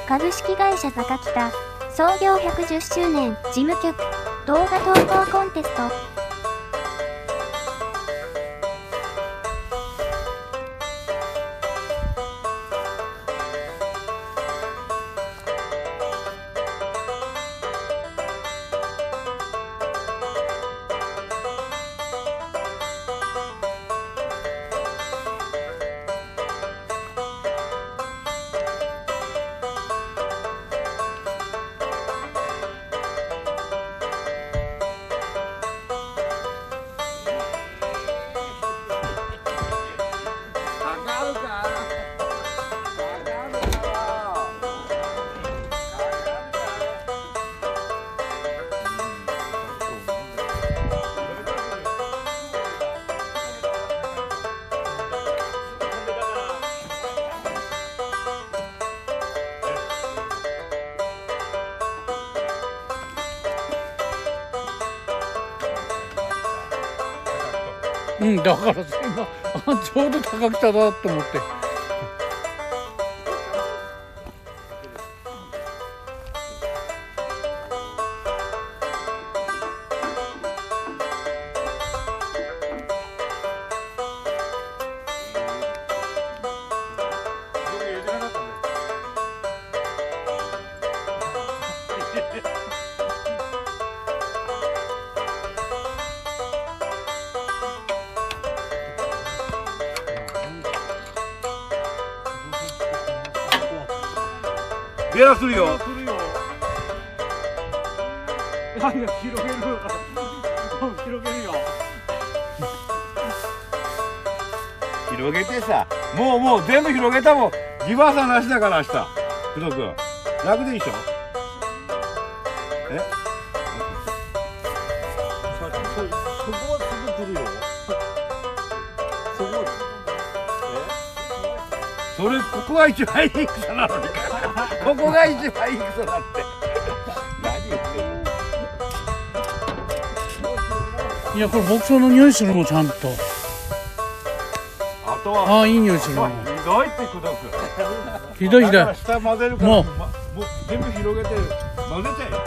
株式会社タカキタ創業110周年事務局動画投稿コンテスト。だから今ちょうど高北だと思って。ベラするよ。いや、広げる。広げるよ。広げてさ、もう全部広げたもん。ギバーさんなしだから明日。工藤君、楽でいいでしょ。そこはすぐ来るよ。それここが一番いい草なのに。ここが一番いい草だって。何言ってんの。いや、これ牧草の匂いするもん、ちゃんと。あとは。いい匂いするもん。ひどいって工藤君。ひどいひどい。下混ぜるから。もう全部広げて混ぜちゃえよ。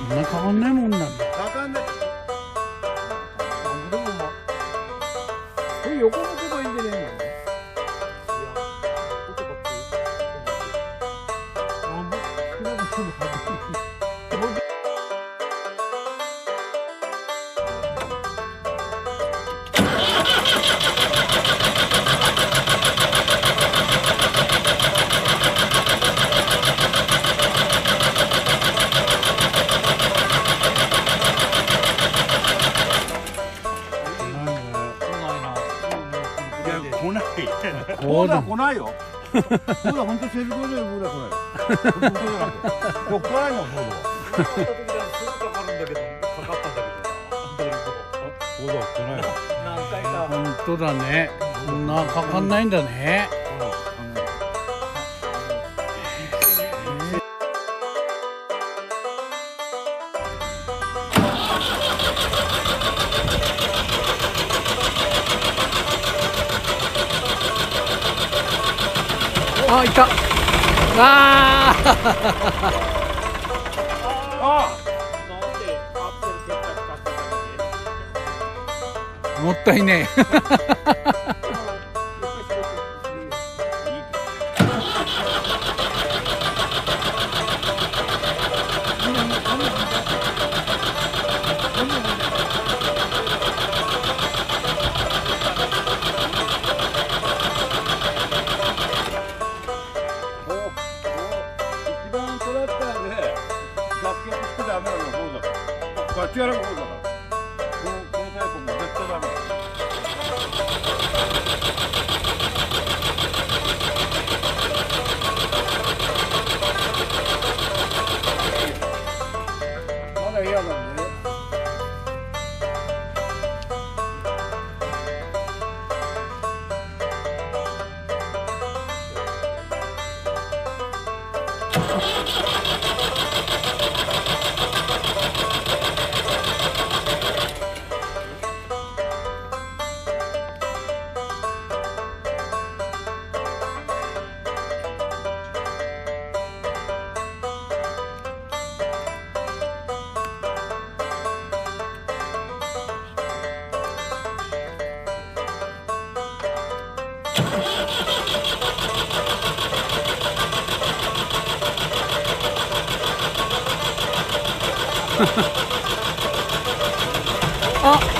こんな変わんないもんなんだ。かかんない。でもこれ横向けばいいんじゃねえの。コーダ来ないよ。コーダ本当にセルコーダよ、コーダ来ないよ。ここじゃなくて。ここ来ないもん、コーダは。かかった時はすぐかかるんだけど、かかったんだけどな。コーダ来ないよ。何回か。本当だね。こんなかかんないんだね。あ、いた。ああ。もったいねえ。こっちからこうだから。このタイプも絶対ダメだ。あ